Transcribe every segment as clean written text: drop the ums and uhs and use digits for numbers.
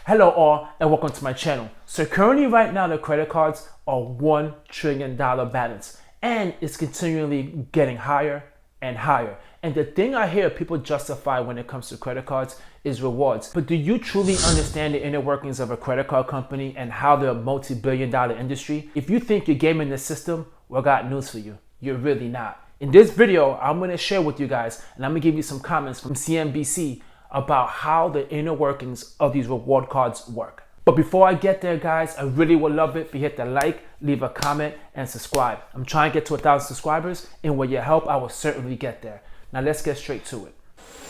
Hello all and welcome to my channel. So currently right now the credit cards are $1 trillion balance and it's continually getting higher and higher. And the thing I hear people justify when it comes to credit cards is rewards. But do you truly understand the inner workings of a credit card company and how they're a multi-billion-dollar industry? If you think you're gaming the system, well, I got news for you. You're really not. In this video, I'm going to share with you guys and I'm going to give you some comments from CNBC about how the inner workings of these reward cards work. But before I get there, guys, I really would love it if you hit the like, leave a comment, and subscribe. I'm trying to get to 1,000 subscribers, and with your help, I will certainly get there. Now let's get straight to it.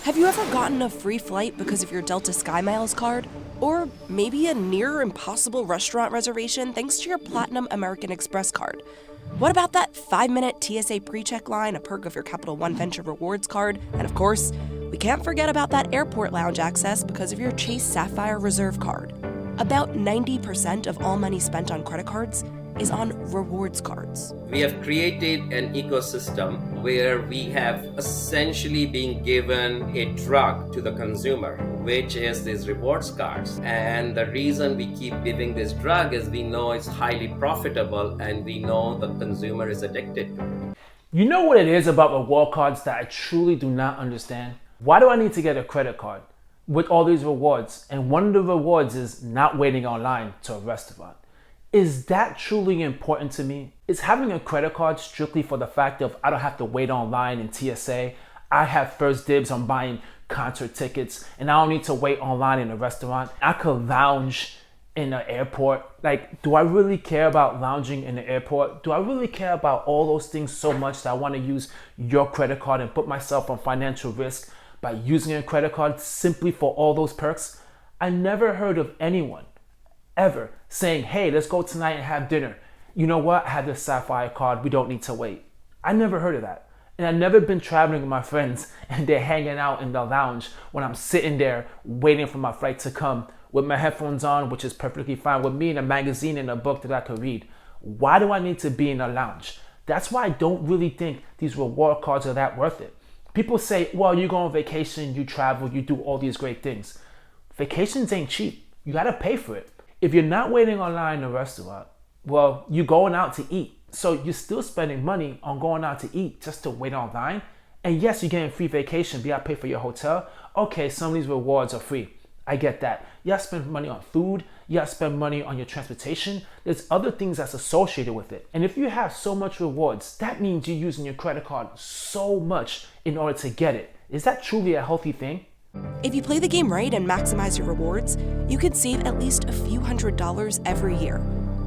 Have you ever gotten a free flight because of your Delta SkyMiles card? Or maybe a near impossible restaurant reservation thanks to your Platinum American Express card? What about that 5-minute TSA pre-check line, a perk of your Capital One Venture Rewards card? And of course, we can't forget about that airport lounge access because of your Chase Sapphire Reserve card. About 90% of all money spent on credit cards is on rewards cards. We have created an ecosystem where we have essentially been given a drug to the consumer, which is these rewards cards. And the reason we keep giving this drug is we know it's highly profitable and we know the consumer is addicted to it. You know what it is about reward cards that I truly do not understand? Why do I need to get a credit card with all these rewards? And one of the rewards is not waiting online to a restaurant. Is that truly important to me? Is having a credit card strictly for the fact of I don't have to wait online in TSA? I have first dibs on buying concert tickets and I don't need to wait online in a restaurant. I could lounge in an airport. Like, do I really care about lounging in the airport? Do I really care about all those things so much that I want to use your credit card and put myself on financial risk by using a credit card simply for all those perks? I never heard of anyone ever saying, hey, let's go tonight and have dinner. You know what? I have this Sapphire card. We don't need to wait. I never heard of that. And I've never been traveling with my friends and they're hanging out in the lounge when I'm sitting there waiting for my flight to come with my headphones on, which is perfectly fine with me, and a magazine and a book that I could read. Why do I need to be in a lounge? That's why I don't really think these reward cards are that worth it. People say, well, you go on vacation, you travel, you do all these great things. Vacations ain't cheap. You gotta pay for it. If you're not waiting online in a restaurant, well, you're going out to eat. So you're still spending money on going out to eat just to wait online. And yes, you're getting free vacation, but you gotta pay for your hotel. Okay, some of these rewards are free. I get that. You gotta spend money on food. You gotta spend money on your transportation. There's other things that's associated with it. And if you have so much rewards, that means you're using your credit card so much in order to get it. Is that truly a healthy thing? If you play the game right and maximize your rewards, you could save at least a few $100s every year.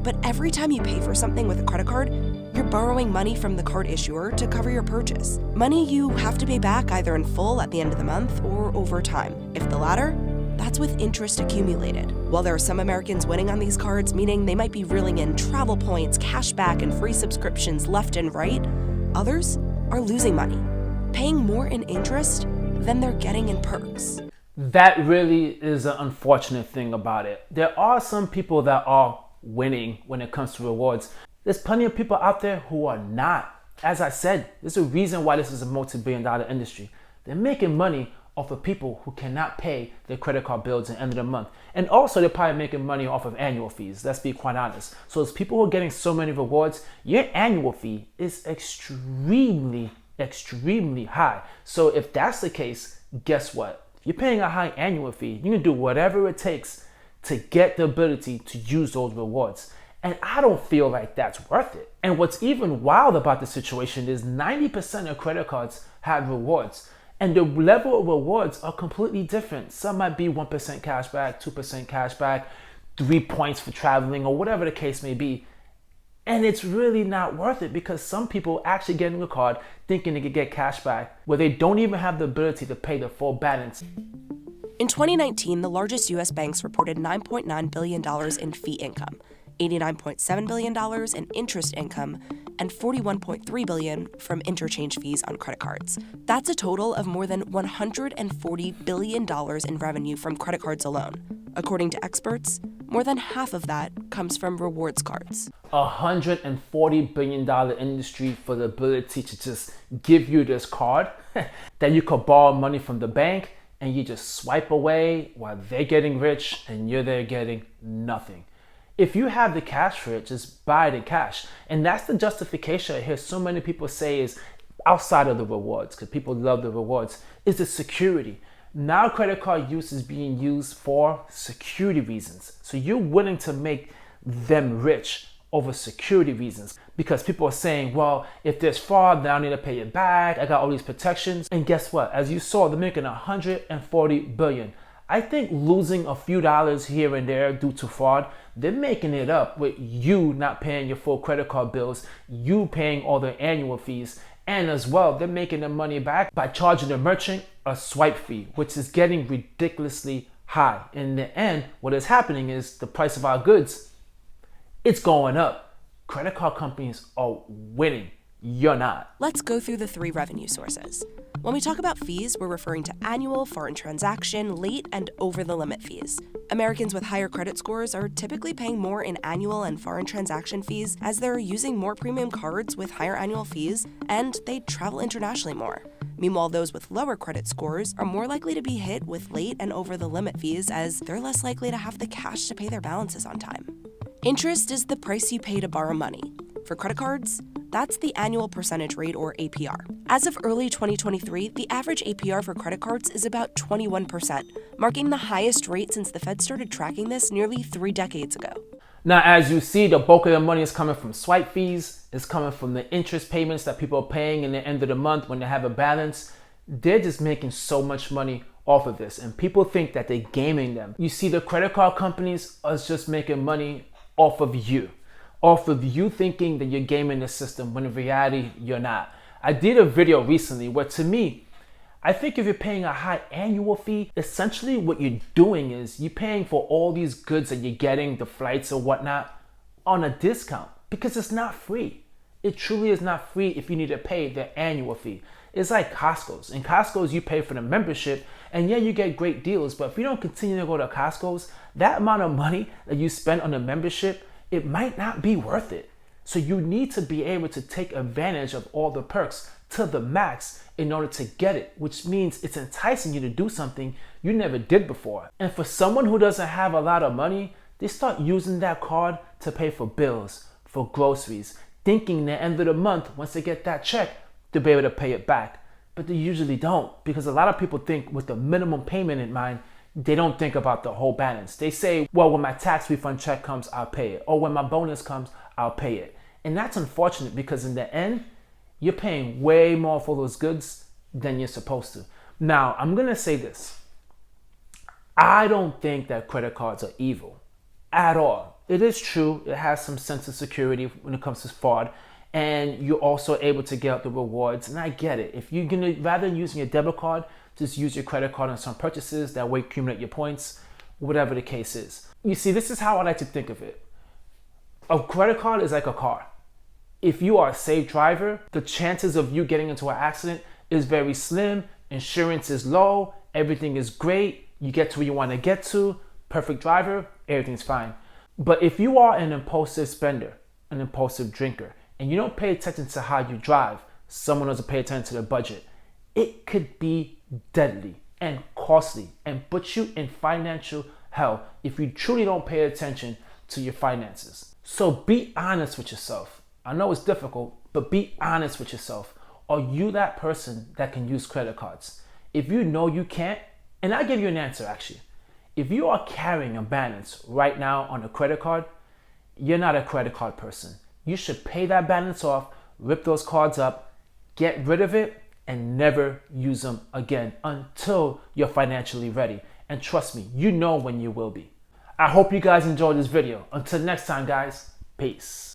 But every time you pay for something with a credit card, you're borrowing money from the card issuer to cover your purchase. Money you have to pay back either in full at the end of the month or over time. If the latter, that's with interest accumulated. While there are some Americans winning on these cards, meaning they might be reeling in travel points, cash back, and free subscriptions left and right, others are losing money, paying more in interest than they're getting in perks. That really is an unfortunate thing about it. There are some people that are winning when it comes to rewards. There's plenty of people out there who are not. As I said, there's a reason why this is a multi-billion-dollar industry. They're making money off of people who cannot pay their credit card bills at the end of the month. And also they're probably making money off of annual fees. Let's be quite honest. So as people who are getting so many rewards, your annual fee is extremely high. So if that's the case, guess what? If you're paying a high annual fee, you can do whatever it takes to get the ability to use those rewards. And I don't feel like that's worth it. And what's even wild about the situation is 90% of credit cards have rewards. And the level of rewards are completely different. Some might be 1% cash back, 2% cash back, 3 points for traveling, or whatever the case may be. And it's really not worth it because some people actually getting a card thinking they could get cash back where they don't even have the ability to pay the full balance. In 2019, the largest U.S. banks reported $9.9 billion in fee income, $89.7 billion in interest income, and $41.3 billion from interchange fees on credit cards. That's a total of more than $140 billion in revenue from credit cards alone. According to experts, more than half of that comes from rewards cards. $140 billion industry for the ability to just give you this card that you could borrow money from the bank and you just swipe away while they're getting rich and you're there getting nothing. If you have the cash for it, just buy it in cash. And that's the justification I hear so many people say is outside of the rewards, because people love the rewards, is the security. Now credit card use is being used for security reasons. So you're willing to make them rich over security reasons, because people are saying, well, if there's fraud, then I need to pay it back. I got all these protections. And guess what? As you saw, they're making 140 billion. I think losing a few dollars here and there due to fraud, they're making it up with you not paying your full credit card bills, you paying all the annual fees, and as well, they're making the money back by charging the merchant a swipe fee, which is getting ridiculously high. In the end, what is happening is the price of our goods, it's going up. Credit card companies are winning. You're not. Let's go through the 3 revenue sources. When we talk about fees, we're referring to annual, foreign transaction, late, and over-the-limit fees. Americans with higher credit scores are typically paying more in annual and foreign transaction fees as they're using more premium cards with higher annual fees, and they travel internationally more. Meanwhile, those with lower credit scores are more likely to be hit with late and over-the-limit fees as they're less likely to have the cash to pay their balances on time. Interest is the price you pay to borrow money. For credit cards, that's the annual percentage rate, or APR. As of early 2023, the average APR for credit cards is about 21%, marking the highest rate since the Fed started tracking this nearly 3 decades ago. Now, as you see, the bulk of the money is coming from swipe fees. It's coming from the interest payments that people are paying in the end of the month when they have a balance. They're just making so much money off of this, and people think that they're gaming them. You see, the credit card companies are just making money off of you thinking that you're gaming the system when in reality you're not. I did a video recently where, to me, I think if you're paying a high annual fee, essentially what you're doing is you're paying for all these goods that you're getting, the flights or whatnot, on a discount, because it's not free. It truly is not free if you need to pay the annual fee. It's like Costco's. In Costco's, you pay for the membership, and yeah, you get great deals, but if you don't continue to go to Costco's, that amount of money that you spend on the membership, it might not be worth it. So you need to be able to take advantage of all the perks to the max in order to get it, which means it's enticing you to do something you never did before. And for someone who doesn't have a lot of money, they start using that card to pay for bills, for groceries, thinking the end of the month, once they get that check, to be able to pay it back. But they usually don't, because a lot of people think with the minimum payment in mind, they don't think about the whole balance. They say, well, when my tax refund check comes, I'll pay it. Or when my bonus comes, I'll pay it. And that's unfortunate, because in the end, you're paying way more for those goods than you're supposed to. Now, I'm going to say this. I don't think that credit cards are evil at all. It is true. It has some sense of security when it comes to fraud. And you're also able to get the rewards. And I get it. If you're going to, rather than using your debit card, just use your credit card on some purchases. That way accumulate your points, whatever the case is. You see, this is how I like to think of it. A credit card is like a car. If you are a safe driver, the chances of you getting into an accident is very slim. Insurance is low. Everything is great. You get to where you want to get to. Perfect driver. Everything's fine. But if you are an impulsive spender, an impulsive drinker, and you don't pay attention to how you drive, someone doesn't pay attention to the budget, it could be deadly and costly and put you in financial hell if you truly don't pay attention to your finances. So be honest with yourself. I know it's difficult, but be honest with yourself. Are you that person that can use credit cards? If you know you can't, and I'll give you an answer actually. If you are carrying a balance right now on a credit card, you're not a credit card person. You should pay that balance off, rip those cards up, get rid of it, and never use them again until you're financially ready. And trust me, you know when you will be. I hope you guys enjoyed this video. Until next time, guys, peace.